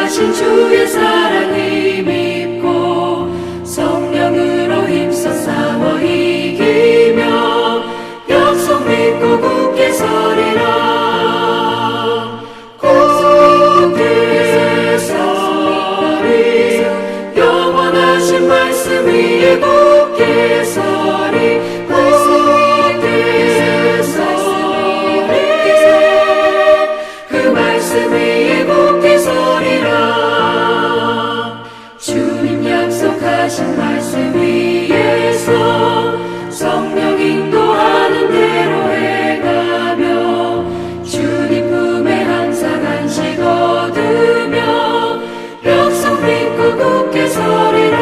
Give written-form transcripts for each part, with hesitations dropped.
약속하신 주의 사랑을 믿고 성령으로 힘써 싸워 이기며 약속 믿고 굳게 서리라. 굳게 서리 영원하신 말씀 위에 굳게 서리. 굳게 서리 그 말씀 위에 굳게 서리라. 주님 약속하신 말씀 위에서 성령 인도하는 대로 해가며 주님 품에 항상 안식 얻으며 약속 믿고 굳게 서리라.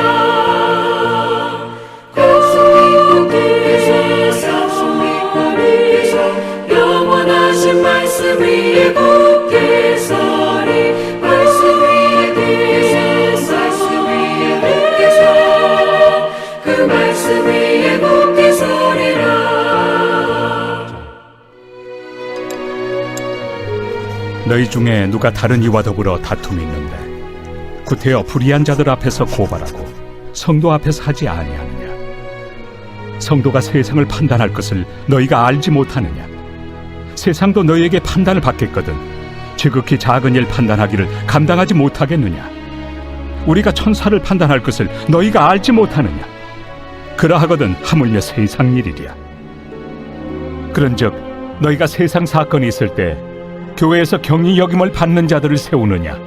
영원하신 말씀 위에 굳게 서리. 말씀 위에 굳게 서 그 말씀 위에 굳게 서리라. 너희 중에 누가 다른 이와 더불어 다툼이 있는데 구태여 불의한 자들 앞에서 고발하고 성도 앞에서 하지 아니하느냐? 성도가 세상을 판단할 것을 너희가 알지 못하느냐? 세상도 너희에게 판단을 받겠거든 지극히 작은 일 판단하기를 감당하지 못하겠느냐? 우리가 천사를 판단할 것을 너희가 알지 못하느냐? 그러하거든 하물며 세상 일이랴. 그런즉 너희가 세상 사건이 있을 때 교회에서 경히 여김을 받는 자들을 세우느냐?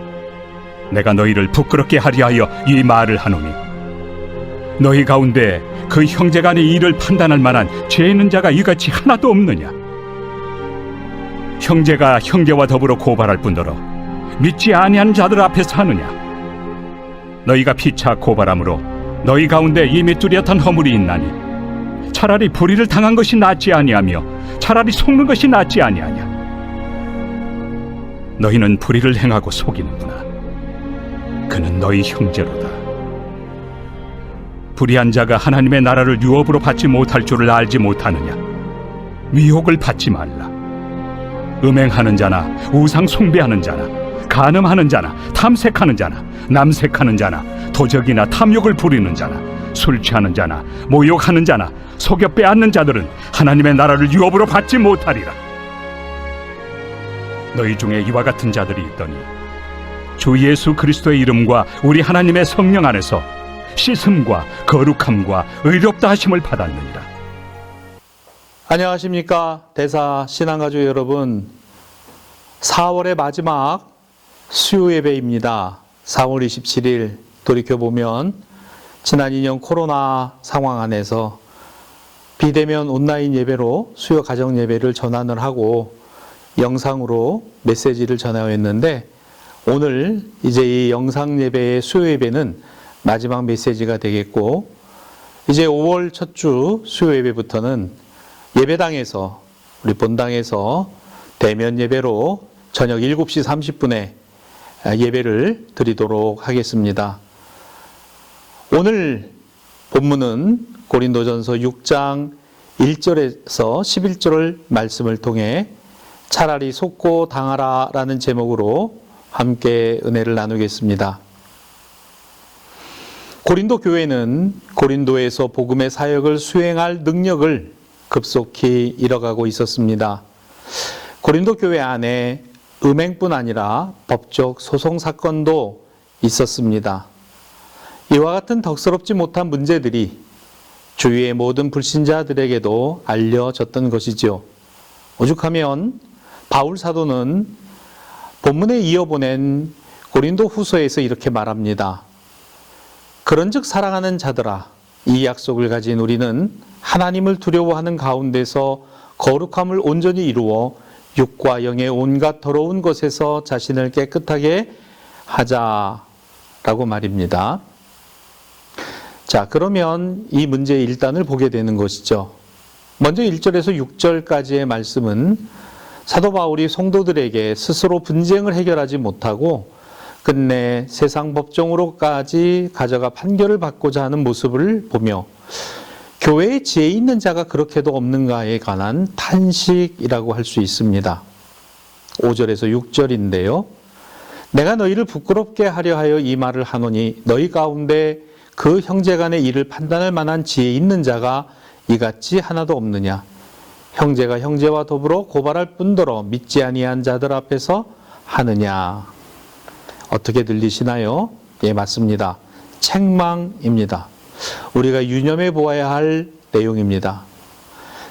내가 너희를 부끄럽게 하려 하여 이 말을 하노니 너희 가운데 그 형제간의 일을 판단할 만한 죄 있는 자가 이같이 하나도 없느냐? 형제가 형제와 더불어 고발할 뿐더러 믿지 아니하는 자들 앞에서 하느냐? 너희가 피차 고발함으로 너희 가운데 이미 뚜렷한 허물이 있나니 차라리 불의를 당한 것이 낫지 아니하며 차라리 속는 것이 낫지 아니하냐? 너희는 불의를 행하고 속이는구나. 그는 너희 형제로다. 불의한 자가 하나님의 나라를 유업으로 받지 못할 줄을 알지 못하느냐? 미혹을 받지 말라. 음행하는 자나 우상 숭배하는 자나 간음하는 자나 탐색하는 자나 남색하는 자나 도적이나 탐욕을 부리는 자나 술 취하는 자나 모욕하는 자나 속여 빼앗는 자들은 하나님의 나라를 유업으로 받지 못하리라. 너희 중에 이와 같은 자들이 있더니 주 예수 그리스도의 이름과 우리 하나님의 성령 안에서 씻음과 거룩함과 의롭다 하심을 받았느니라. 안녕하십니까 대사 신앙가족 여러분, 4월의 마지막 수요 예배입니다. 4월 27일 돌이켜보면 지난 2년 코로나 상황 안에서 비대면 온라인 예배로 수요 가정 예배를 전환을 하고 영상으로 메시지를 전하였는데 오늘 이제 이 영상 예배의 수요 예배는 마지막 메시지가 되겠고 이제 5월 첫 주 수요 예배부터는 예배당에서 우리 본당에서 대면 예배로 저녁 7시 30분에 예배를 드리도록 하겠습니다. 오늘 본문은 고린도전서 6장 1절에서 11절 말씀을 통해 차라리 속고 당하라 라는 제목으로 함께 은혜를 나누겠습니다. 고린도 교회는 고린도에서 복음의 사역을 수행할 능력을 급속히 잃어가고 있었습니다. 고린도 교회 안에 음행뿐 아니라 법적 소송 사건도 있었습니다. 이와 같은 덕스럽지 못한 문제들이 주위의 모든 불신자들에게도 알려졌던 것이죠. 오죽하면 바울 사도는 본문에 이어보낸 고린도 후서에서 이렇게 말합니다. 그런즉 사랑하는 자들아, 이 약속을 가진 우리는 하나님을 두려워하는 가운데서 거룩함을 온전히 이루어 육과 영의 온갖 더러운 것에서 자신을 깨끗하게 하자라고 말입니다. 자, 그러면 이 문제의 일단을 보게 되는 것이죠. 먼저 1절에서 6절까지의 말씀은 사도 바울이 성도들에게 스스로 분쟁을 해결하지 못하고 끝내 세상 법정으로까지 가져가 판결을 받고자 하는 모습을 보며 교회에 지혜 있는 자가 그렇게도 없는가에 관한 탄식이라고 할 수 있습니다. 5절에서 6절인데요. 내가 너희를 부끄럽게 하려 하여 이 말을 하노니 너희 가운데 그 형제간의 일을 판단할 만한 지혜 있는 자가 이같이 하나도 없느냐. 형제가 형제와 더불어 고발할 뿐더러 믿지 아니한 자들 앞에서 하느냐. 어떻게 들리시나요? 예, 맞습니다. 책망입니다. 우리가 유념해 보아야 할 내용입니다.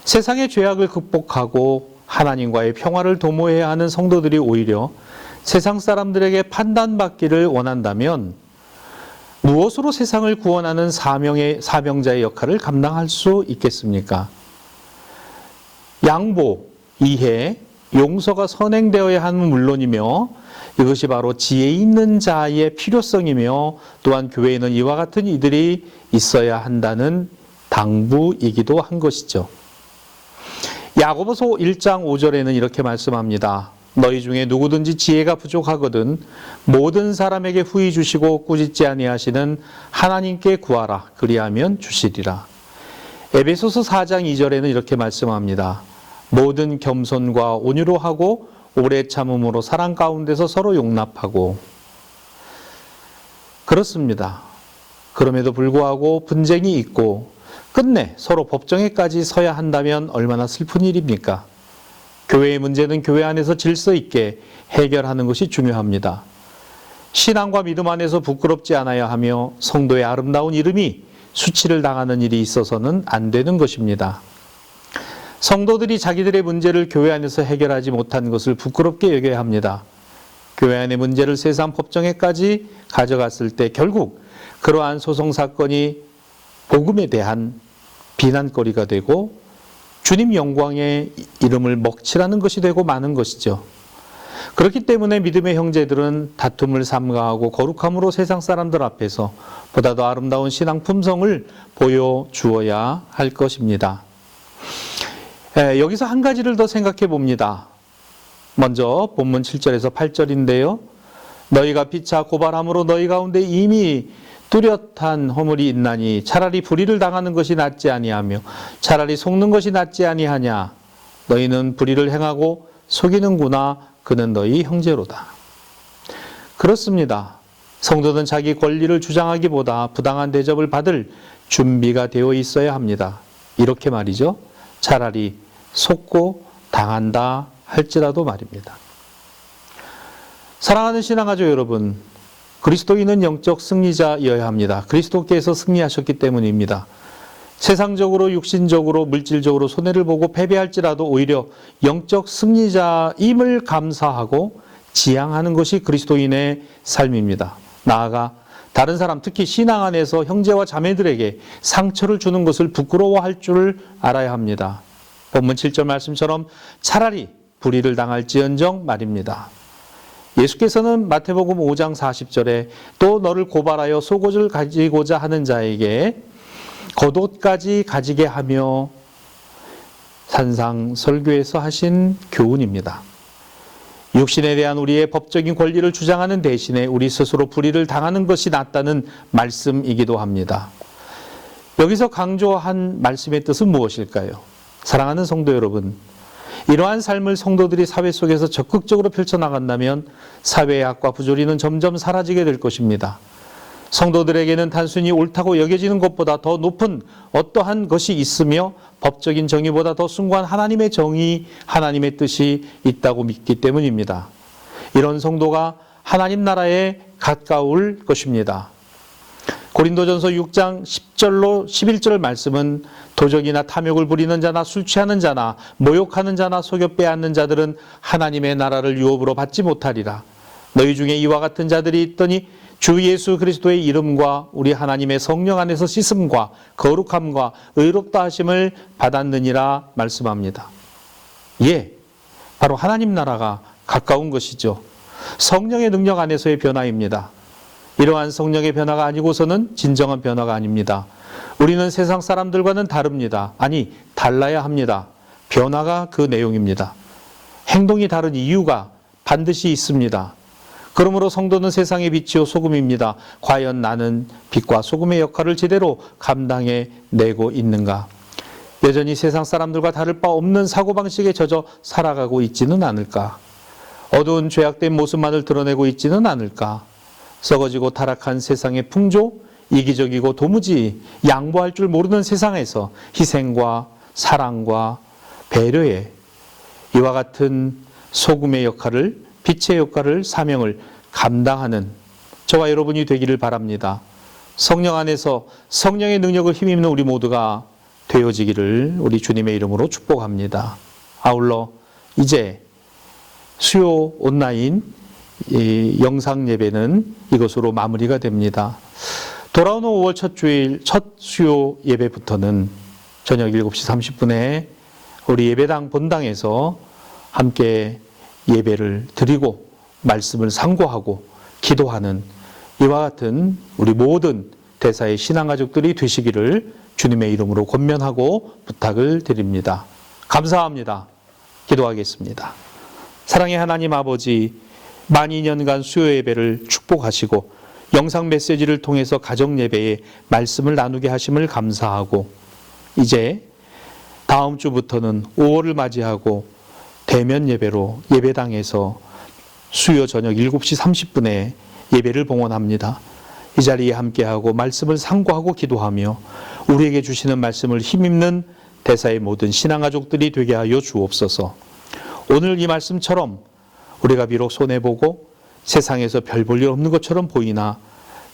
세상의 죄악을 극복하고 하나님과의 평화를 도모해야 하는 성도들이 오히려 세상 사람들에게 판단받기를 원한다면 무엇으로 세상을 구원하는 사명자의 역할을 감당할 수 있겠습니까? 양보, 이해, 용서가 선행되어야 하는 물론이며 이것이 바로 지혜 있는 자의 필요성이며 또한 교회에는 이와 같은 이들이 있어야 한다는 당부이기도 한 것이죠. 야고보서 1장 5절에는 이렇게 말씀합니다. 너희 중에 누구든지 지혜가 부족하거든 모든 사람에게 후히 주시고 꾸짖지 아니하시는 하나님께 구하라. 그리하면 주시리라. 에베소서 4장 2절에는 이렇게 말씀합니다. 모든 겸손과 온유로 하고 오래 참음으로 사랑 가운데서 서로 용납하고. 그렇습니다. 그럼에도 불구하고 분쟁이 있고 끝내 서로 법정에까지 서야 한다면 얼마나 슬픈 일입니까? 교회의 문제는 교회 안에서 질서 있게 해결하는 것이 중요합니다. 신앙과 믿음 안에서 부끄럽지 않아야 하며 성도의 아름다운 이름이 수치를 당하는 일이 있어서는 안 되는 것입니다. 성도들이 자기들의 문제를 교회 안에서 해결하지 못한 것을 부끄럽게 여겨야 합니다. 교회 안의 문제를 세상 법정에까지 가져갔을 때 결국 그러한 소송 사건이 복음에 대한 비난거리가 되고 주님 영광의 이름을 먹칠하는 것이 되고 마는 것이죠. 그렇기 때문에 믿음의 형제들은 다툼을 삼가하고 거룩함으로 세상 사람들 앞에서 보다 더 아름다운 신앙 품성을 보여주어야 할 것입니다. 여기서 한 가지를 더 생각해 봅니다. 먼저 본문 7절에서 8절인데요. 너희가 피차 고발함으로 너희 가운데 이미 뚜렷한 허물이 있나니 차라리 불의를 당하는 것이 낫지 아니하며 차라리 속는 것이 낫지 아니하냐. 너희는 불의를 행하고 속이는구나. 그는 너희 형제로다. 그렇습니다. 성도는 자기 권리를 주장하기보다 부당한 대접을 받을 준비가 되어 있어야 합니다. 이렇게 말이죠. 차라리 속고 당한다 할지라도 말입니다. 사랑하는 신앙가족 여러분, 그리스도인은 영적 승리자여야 합니다. 그리스도께서 승리하셨기 때문입니다. 세상적으로, 육신적으로, 물질적으로 손해를 보고 패배할지라도 오히려 영적 승리자임을 감사하고 지향하는 것이 그리스도인의 삶입니다. 나아가 다른 사람, 특히 신앙 안에서 형제와 자매들에게 상처를 주는 것을 부끄러워할 줄 알아야 합니다. 본문 7절 말씀처럼 차라리 불의를 당할지언정 말입니다. 예수께서는 마태복음 5장 40절에 또 너를 고발하여 속옷을 가지고자 하는 자에게 겉옷까지 가지게 하며 산상설교에서 하신 교훈입니다. 육신에 대한 우리의 법적인 권리를 주장하는 대신에 우리 스스로 불의를 당하는 것이 낫다는 말씀이기도 합니다. 여기서 강조한 말씀의 뜻은 무엇일까요? 사랑하는 성도 여러분, 이러한 삶을 성도들이 사회 속에서 적극적으로 펼쳐나간다면 사회의 악과 부조리는 점점 사라지게 될 것입니다. 성도들에게는 단순히 옳다고 여겨지는 것보다 더 높은 어떠한 것이 있으며 법적인 정의보다 더 숭고한 하나님의 정의, 하나님의 뜻이 있다고 믿기 때문입니다. 이런 성도가 하나님 나라에 가까울 것입니다. 고린도전서 6장 10절로 11절 말씀은 도적이나 탐욕을 부리는 자나 술 취하는 자나 모욕하는 자나 속여 빼앗는 자들은 하나님의 나라를 유업으로 받지 못하리라. 너희 중에 이와 같은 자들이 있더니 주 예수 그리스도의 이름과 우리 하나님의 성령 안에서 씻음과 거룩함과 의롭다 하심을 받았느니라 말씀합니다. 예, 바로 하나님 나라가 가까운 것이죠. 성령의 능력 안에서의 변화입니다. 이러한 성령의 변화가 아니고서는 진정한 변화가 아닙니다. 우리는 세상 사람들과는 다릅니다. 아니, 달라야 합니다. 변화가 그 내용입니다. 행동이 다른 이유가 반드시 있습니다. 그러므로 성도는 세상의 빛이요 소금입니다. 과연 나는 빛과 소금의 역할을 제대로 감당해 내고 있는가? 여전히 세상 사람들과 다를 바 없는 사고방식에 젖어 살아가고 있지는 않을까? 어두운 죄악된 모습만을 드러내고 있지는 않을까? 썩어지고 타락한 세상의 풍조, 이기적이고 도무지 양보할 줄 모르는 세상에서 희생과 사랑과 배려에 이와 같은 소금의 역할을, 빛의 역할을, 사명을 감당하는 저와 여러분이 되기를 바랍니다. 성령 안에서 성령의 능력을 힘입는 우리 모두가 되어지기를 우리 주님의 이름으로 축복합니다. 아울러 이제 수요 온라인 영상 예배는 이것으로 마무리가 됩니다. 돌아오는 5월 첫 주일 첫 수요 예배부터는 저녁 7시 30분에 우리 예배당 본당에서 함께 예배를 드리고 말씀을 상고하고 기도하는 이와 같은 우리 모든 대사의 신앙가족들이 되시기를 주님의 이름으로 권면하고 부탁을 드립니다. 감사합니다. 기도하겠습니다. 사랑의 하나님 아버지, 만 2년간 수요 예배를 축복하시고 영상 메시지를 통해서 가정 예배에 말씀을 나누게 하심을 감사하고 이제 다음 주부터는 5월을 맞이하고 대면 예배로 예배당에서 수요 저녁 7시 30분에 예배를 봉헌합니다. 이 자리에 함께하고 말씀을 상고하고 기도하며 우리에게 주시는 말씀을 힘입는 대사의 모든 신앙가족들이 되게 하여 주옵소서. 오늘 이 말씀처럼 우리가 비록 손해보고 세상에서 별 볼 일 없는 것처럼 보이나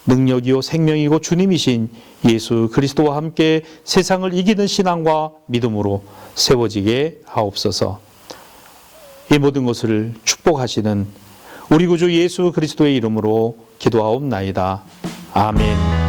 능력이요 생명이고 주님이신 예수 그리스도와 함께 세상을 이기는 신앙과 믿음으로 세워지게 하옵소서. 이 모든 것을 축복하시는 우리 구주 예수 그리스도의 이름으로 기도하옵나이다. 아멘.